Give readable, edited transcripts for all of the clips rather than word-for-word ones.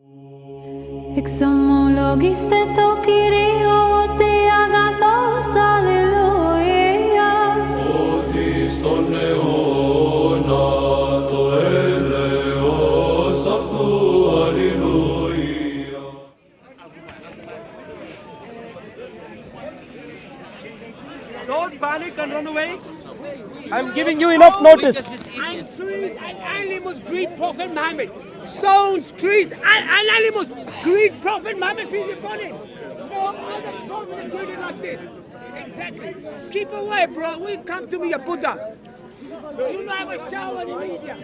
एक समोलोगिस्ते तो किरियो ते agato alleluia Otis tonne ona to eleo saftu alleluia. Don't panic and run away. I'm giving you enough notice. And trees and animals greet Prophet Muhammad. Stones, trees, and animals greet Prophet Muhammad, peace be upon him. No other prophet greeted like this. Exactly. Keep away, bro. We come to me, a Buddha. You know have a shower in the media.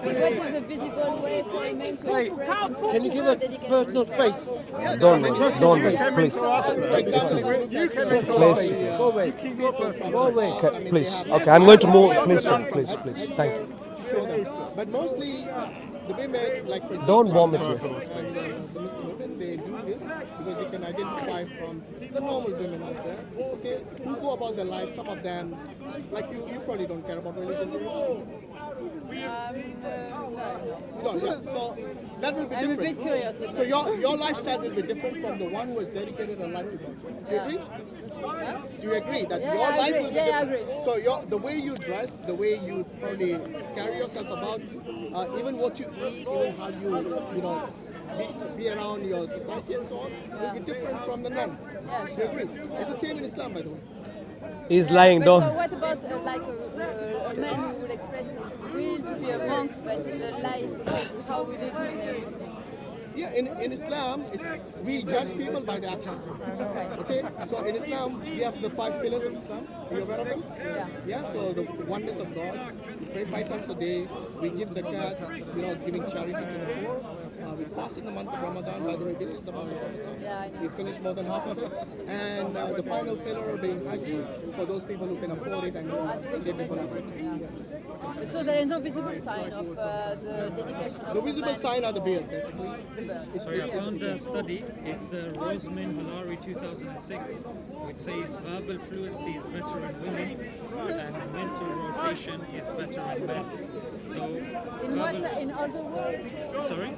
What is a visible way for a man to Hey, can you give a personal space? Don't wait, please. Please. Go away. Go away. Okay, please. Okay, I'm going to move. Please, John. Please. Thank you. But mostly the women, like for example, Don't vomit the here. Muslim women, they do this because they can identify from the normal women out there, okay, who go about their life. Some of them, like you probably don't care about religion, do you? You don't, yeah. So that will be I'm a different. bit curious with So your lifestyle will be different from the one who has dedicated her life to God. Do you agree? Do you agree that Yeah, your I life agree. will be Yeah, I different? agree. So the way you dress, the way you probably carry yourself about, even what you eat, even how you be around your society and so on, will be different from the nun. Do you agree? It's the same in Islam, by the way. He's lying. But Don't. so what about like a man who would express his will to be a monk, but in the light society, how will he do in a Muslim? Yeah, in Islam, we judge people by the action. Okay? So in Islam, we have the 5 pillars of Islam. Are you aware of them? Yeah. Yeah, so the oneness of God. We pray 5 times a day. We give zakat, giving charity to the poor. We fast in the month of Ramadan. By the way, this is the month of Ramadan. Yeah, I know. We finished more than half of it. And the final pillar being Hajj for those people who can afford it and they people who can. Yes. But so there is no visible sign of the dedication of The visible man sign are the for- beard, basically. Sorry, I found a study. It's Roseman Halari 2006, which says verbal fluency is better in women and mental rotation is better in men. So, in what in all the world, sorry?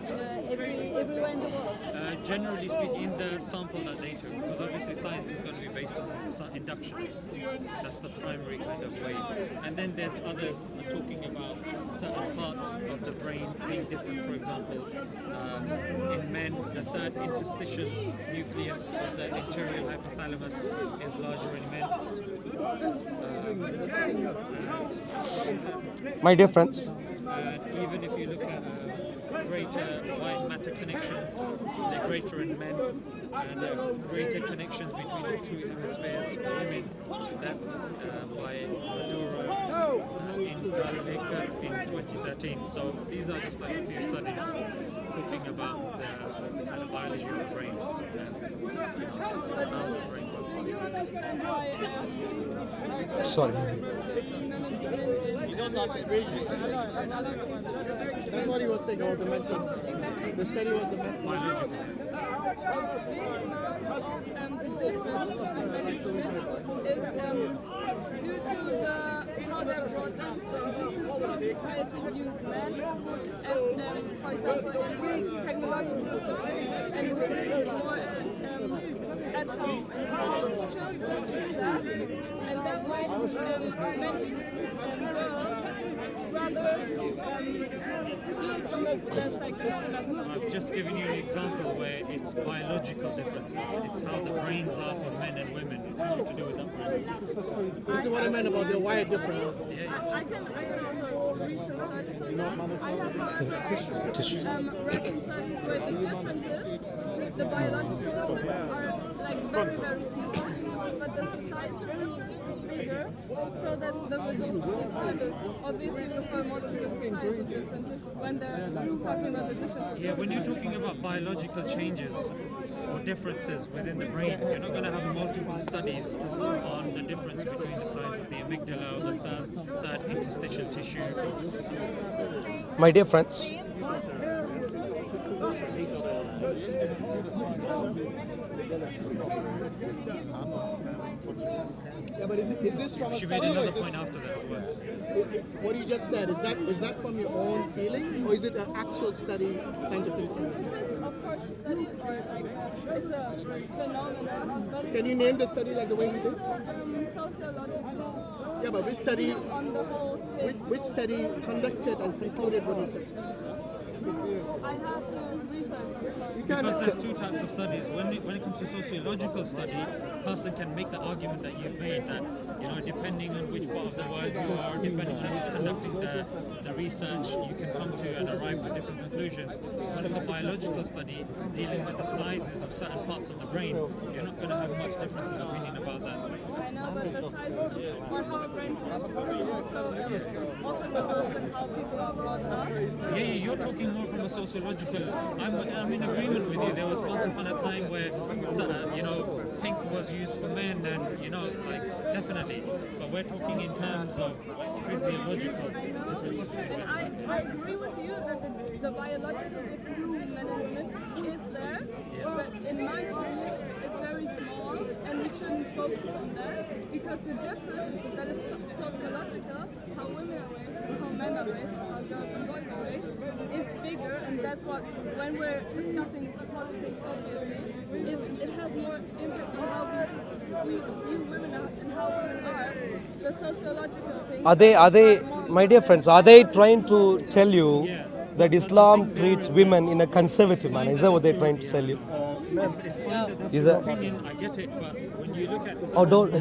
everywhere in the world. Generally speaking, in the sample that they took, because obviously science is going to be based on induction. That's the primary kind of way. And then there's others talking about certain parts of the brain being different. For example, in men, the third interstitial nucleus of the anterior hypothalamus is larger in men. My dear friends, Even if you look at greater white matter connections, they're greater in men, and greater connections between the two hemispheres for women. That's by Maduro in Galveka in 2013. So these are just like a few studies talking about the kind of biology of the brain and how the brain works. sorry. That's what he was saying about the mental. The study was the mental. Biological. The difference between men and women is due to how they're brought up, due to how society views men as, for example, in technological and women more at home and how children do that, and then when many girls rather I've just given you an example where it's biological differences. It's how the brains are for men and women. It's not to do with upbringing. This is what I meant about they're wired different. I can also read some studies. I have Tissues. read some studies where the differences, the biological are like very, very small, but the societal difference is bigger, so that the results of these studies obviously refer more to the societal differences when they're talking about the differences. Yeah, when you're talking about biological changes or differences within the brain, you're not going to have multiple studies on the difference between the size of the amygdala or the third interstitial tissue. My dear friends, Yeah, but is this from a She made study or another is this point after that as well. what you just said? Is that from your own feeling or is it an actual study, scientific study? This is, of course, a study or like it's a phenomenon. But Can you name the study like the way you did? Sociological Yeah, but which study? on the whole thing. Which study conducted and concluded what you said? I have to research. You Because can. there's two types of studies. When it comes to sociological study, a person can make the argument that you've made that, you know, depending on which part of the world you are, depending on who's conducting the research, you can come to and arrive to different conclusions. When it's a biological study dealing with the sizes of certain parts of the brain, you're not going to have much difference in opinion about that. I know, but the sizes or how a brain connects is also results in how people are brought up. Yeah, you're talking more from a sociological. I'm in agreement with you. There was once upon a time where, you know, pink was used for men, and you know, like definitely. But we're talking in terms of physiological differences. And I agree with you that the biological difference between men and women is there, but in my opinion, it's very small, and we shouldn't focus on that because the difference that is sociological, how women are raised, how men are raised, how girls and boys are raised, is bigger, and that's what when we're discussing politics, obviously, it has more impact on how we view women and how women are. The sociological thing. Are they, my dear friends, are they trying to tell you that Islam treats women in a conservative manner? Is that what they're trying to tell you? Is that? Opinion, I get it, but when you look at Oh, don't.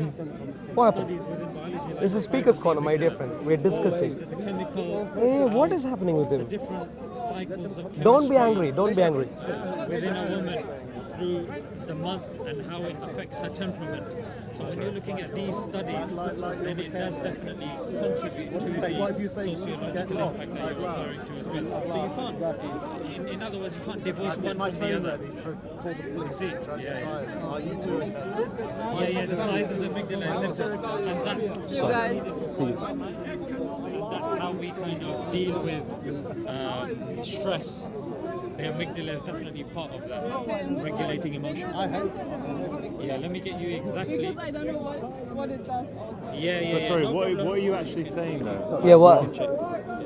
What happened? studies within biology, like This is speaker's corner, my dear friend. We're discussing. the chemical Hey, what is happening with him? different cycles of chemistry Don't be angry. Don't be angry. within a woman through the month and how it affects her temperament. So when you're looking at these studies, then it does definitely contribute to the sociological impact that you're referring to as well. So you can't, in other words, you can't divorce one from the other. You see? Are you doing that? Yeah, the size of the amygdala is different, and that's You guys. See you. that's how we kind of deal with stress. The amygdala is definitely part of that, regulating emotion. Yeah, let me get you exactly. Because I don't know what it does also. Yeah. Sorry, no problem. what are you actually saying though? Yeah, what?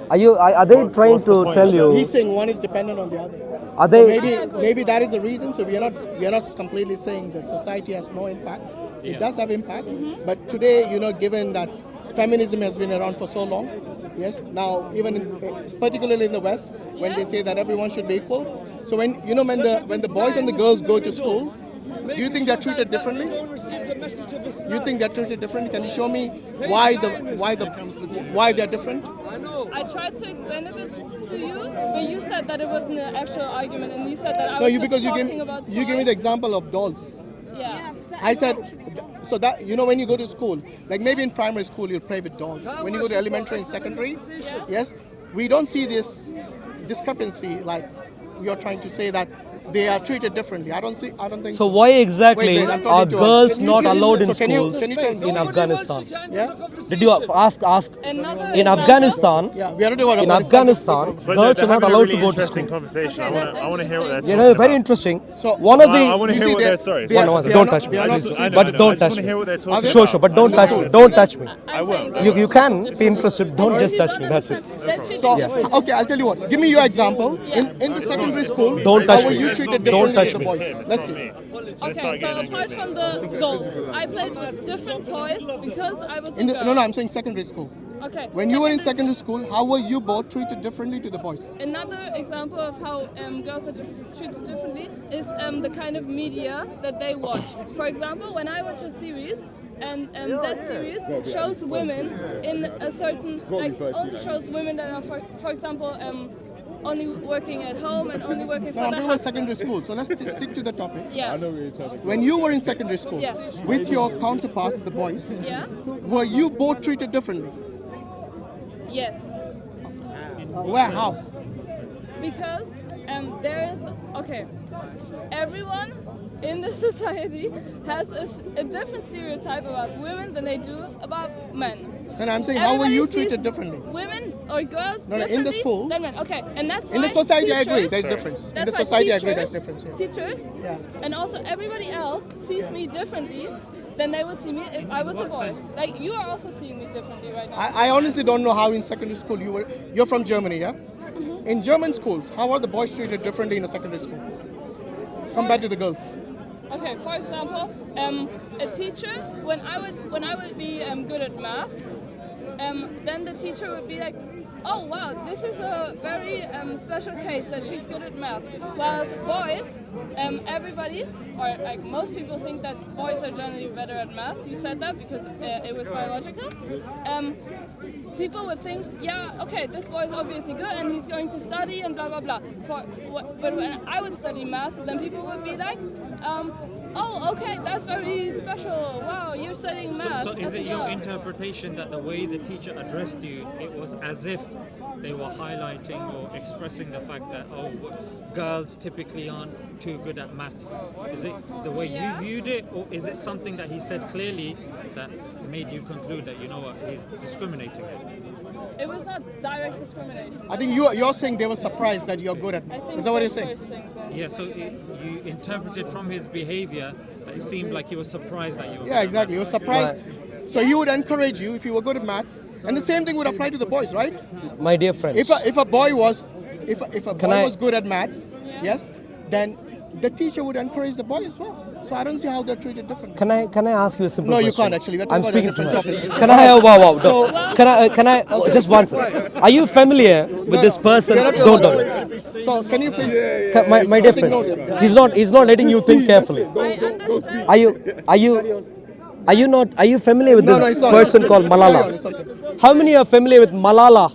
Are they trying what's the to point? tell you? He's saying one is dependent on the other. Are they? Maybe that is the reason. So we are not completely saying that society has no impact. It Yeah. does have impact, but today, you know, given that feminism has been around for so long, yes. Now, even particularly in the West, when they say that everyone should be equal. So when the boys and the girls go to school, do you think they're treated differently? You think they're treated differently? Can you show me why they're different? I tried to explain a bit to you, but you said that it wasn't an actual argument, and you said that I No, was you just because talking about you give me the example of dolls. Yeah. I said, so that, you know, when you go to school, like maybe in primary school you'll play with dolls. When you go to elementary and secondary, yes, we don't see this discrepancy like you're trying to say that they are treated differently. I don't think So why exactly Wait, I'm talking are to her. girls not allowed in So can you schools tell me? in Afghanistan? Yeah? Did you ask? Another In example- Afghanistan, Yeah, we are not doing in Afghanistan, But girls they're are not having a allowed really to go to interesting school. conversation. Okay, that's I want to hear what they're interesting. talking Yeah, very about. interesting. So One of the I want to hear what they're sorry. they are- One, they are don't not- touch me, they are not please. treated But I don't just touch want to me. hear what they're talking Sure, about. but don't touch me. Don't touch me. I will. You can be interested. Don't just touch me. That's it. So okay, I'll tell you what. Give me your example. In the secondary school, Don't touch how were me. you treated Don't differently touch to the me. boys? Let's see. Okay, so apart from the dolls, I played with different toys because I was a girl. No, I'm saying secondary school. Okay. When you were in secondary school, how were you both treated differently to the boys? Another example of how girls are treated differently is the kind of media that they watch. For example, when I watch a series, and that series shows women in a certain, like, only shows women that are, for example, only working at home and only working for No, I'm the talking about husband. secondary school. So let's stick to the topic. Yeah. When you were in secondary school, Yeah. with your counterparts, the boys, Yeah. were you both treated differently? Yes. Where? How? Because there is, okay, everyone in the society has a different stereotype about women than they do about men. Then I'm saying, how were Everybody you sees treated differently? Women or girls No, no, in the differently school- than men. Okay, and that's In the why society, I agree. teachers- There's difference. In That's the why society, I agree. teachers- There's difference. Yeah. Teachers, Yeah. and also everybody else sees me differently than they would see me if I was a boy. Like you are also seeing me differently right now. I honestly don't know how in secondary school you're from Germany, yeah? Mm-hmm. In German schools, how are the boys treated differently in a secondary school compared to the girls? Okay, for example, a teacher when I would be good at maths, then the teacher would be like, "Oh wow, this is a very special case that she's good at math." Whereas boys, everybody or like most people think that boys are generally better at math. You said that because it was biological. People would think, yeah, okay, this boy is obviously good and he's going to study and blah blah blah. But when I would study math, then people would be like, "Oh, okay, that's very special. Wow, you're studying math." So is it your interpretation that the way the teacher addressed you, it was as if they were highlighting or expressing the fact that, oh, girls typically aren't too good at maths? Is it the way you viewed it, or is it something that he said clearly that made you conclude that, you know what, he's discriminating? It was not direct discrimination. I think you're saying they were surprised that you're good at maths. Is that what you're saying? Yeah, so you interpreted from his behavior that it seemed like he was surprised that you were Yeah, exactly. He was surprised. So he would encourage you if you were good at maths, and the same thing would apply to the boys, right? My dear friends. If a boy was was good at maths, Yeah. yes, then the teacher would encourage the boy as well. So I don't see how they're treated differently. Can I ask you a simple No, question? you can't actually. We're I'm talking speaking about a to different her. topic. Can I? Wow. So- Can I? Just one second. Are you familiar with this person? We're not Don't. talking about- So can you please? My dear friends, he's not letting you think carefully. I understand. Are you familiar with this No, it's not. person called Carry on, Malala? it's okay. How many are familiar with Malala?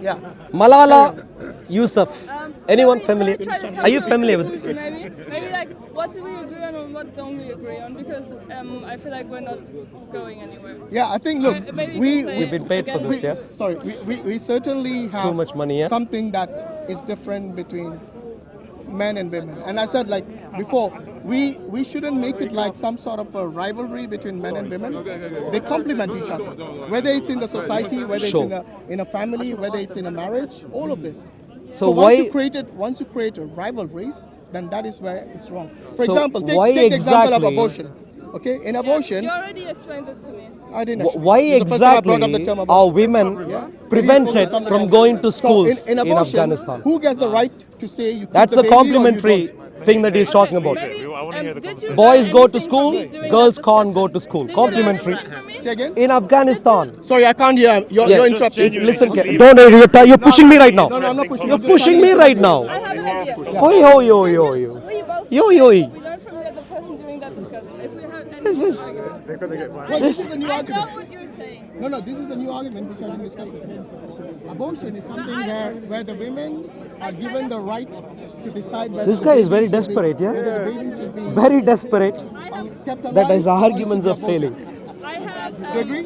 Yeah. Malala Yousaf. Anyone Can we familiar? try to come Are you to a familiar with this? conclusion, maybe like what do we agree on and what don't we agree on? Because I feel like we're not going anywhere. Yeah, I think, look, Maybe you we, can say We've been paid for again. this, yes? sorry, we certainly have Too much money, yeah? something that is different between men and women. And I said, like before, we shouldn't make it like some sort of a rivalry between men and women. They complement each other. Whether it's in the society, whether Sure. it's in a family, whether it's in a marriage, all of this. So once why- you create a rivalries, then that is where it's wrong. For So example, why take the example of exactly- abortion. Okay, in abortion, You already explained this to me. I didn't. Actually. Why It's the first time I brought up the exactly term are abortion. women Yeah. prevented Something from else. going to So schools in abortion, Afghanistan? Who gets the right to say you keep That's the a baby or you complimentary don't? thing that he's talking about. Maybe, I wanna hear the did you Boys learn go to anything from school, me during girls that can't discussion? go to school. Did you learn Complimentary. anything from me? Say again? In Afghanistan. Sorry, I can't hear. You're Yes. interrupting. Listen, Just leave don't you're pushing me right now. No, I'm not pushing. You're I'm just pushing telling me you. right now. I have an idea. Oi, yo, yo, yo, yo. We both Yo, said yo. what we learned from the other person during that discussion. If we have any This is Well, this is the new I know argument. what you're saying. No, this is the new argument which has been discussed with him. Abortion is something where the women are given the right to decide whether This the guy is baby very should be- desperate, yeah? whether the baby should be very desperate kept alive that his or arguments should are be aborted. failing. I have. Do you agree?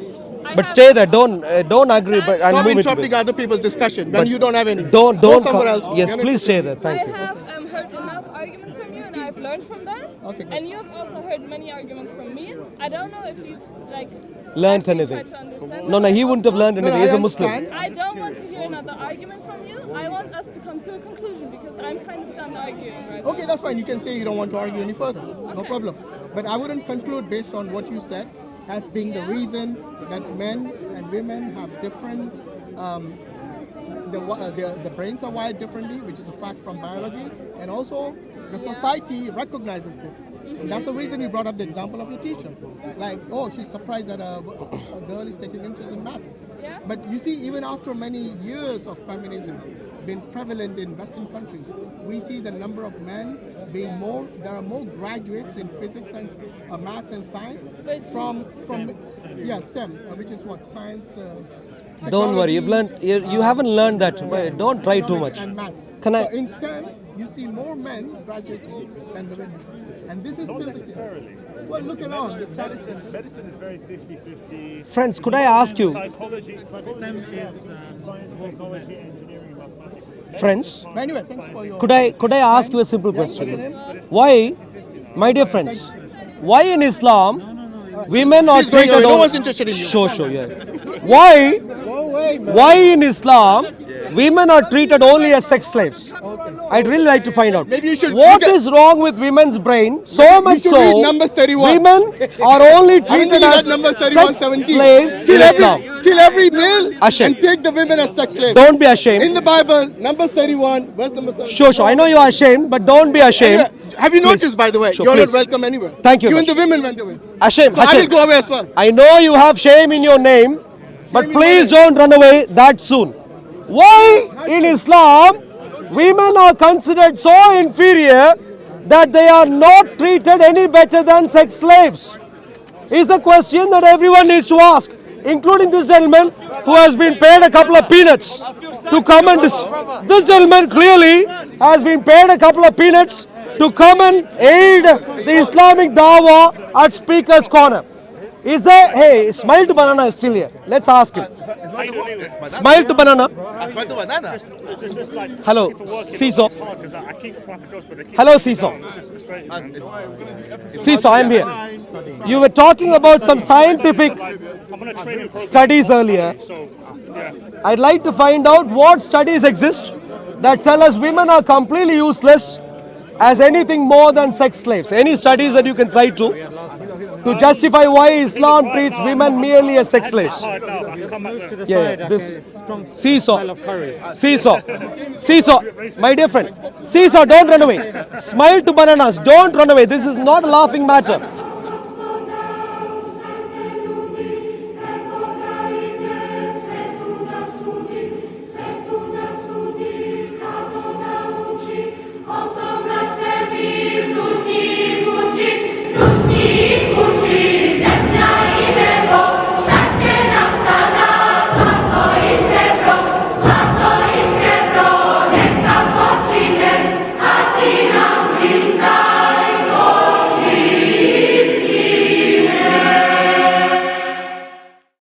But stay there. Don't agree. But I'm Stop moving to interrupting this. other people's discussion when you don't have any. Don't Go come. somewhere else. Yes, Can please stay there. I Thank you. have heard enough arguments from you, and I've learned from them. Okay, good. And you have also heard many arguments from me. I don't know if you've like Learned actually anything. tried to understand No, them. he wouldn't have learned No, anything. I He's a Muslim. understand. I don't want to hear another argument from you. I want us to come to a conclusion because I'm kind of done arguing right Okay, now. that's fine. You can say you don't want to argue any further. No problem. But I wouldn't conclude based on what you said as being the reason that men and women have different. The brains are wired differently, which is a fact from biology, and also the society recognizes this. And that's the reason you brought up the example of your teacher. Like, oh, she's surprised that a girl is taking interest in maths. Yeah. But you see, even after many years of feminism being prevalent in Western countries, we see the number of men being more. There are more graduates in physics and maths and science from STEM, which is what science. Don't worry. You've learned. You haven't learned that. Don't try too much. And maths. Can I? So in STEM, you see more men graduating than the women, and this is still. Well, look around. Medicine is very 50-50. Friends, could I ask you, Psychology is science, technology, engineering, mathematics. friends? But anyway, thanks for your. Could I ask you a simple question? Why My dear friends, why in Islam women are She's going treated away. No all- one's interested in you. Sure, yeah. Why in Islam women are treated only as sex slaves? I'd really like to find out. Maybe you should What look at- is wrong with women's brain? So much should so, read Numbers 31. women are only Haven't treated you read as Numbers 31, sex 17? slaves in Islam. Kill every male Hashim. and take the women as sex slaves. Don't be ashamed. In the Bible, Numbers 31, verse number 7. Sure. I know you are ashamed, but don't be ashamed. Have you Please. noticed, by the way, Sure, you're please. not welcome anywhere. Thank you Even much. the women went away. Hashim, So I will Hashim. go away as well. I know you have shame in your name, but in please my don't run away that soon. Why in Islam women are considered so inferior that they are not treated any better than sex slaves? Is the question that everyone needs to ask, including this gentleman who has been paid a couple of peanuts to come and this gentleman clearly has been paid a couple of peanuts to come and aid the Islamic dawah at Speaker's Corner. Is there, hey, Smile2jannah is still here. Let's ask him. Smile2jannah. Hello, Seesaw. Hello, Seesaw. Seesaw, I'm here. You were talking about some scientific studies earlier. I'd like to find out what studies exist that tell us women are completely useless as anything more than sex slaves. Any studies that you can cite to justify why Islam treats women merely as sex slaves? Yeah, this Seesaw. Seesaw, my dear friend. Seesaw, don't run away. Smile to bananas, don't run away. This is not a laughing matter.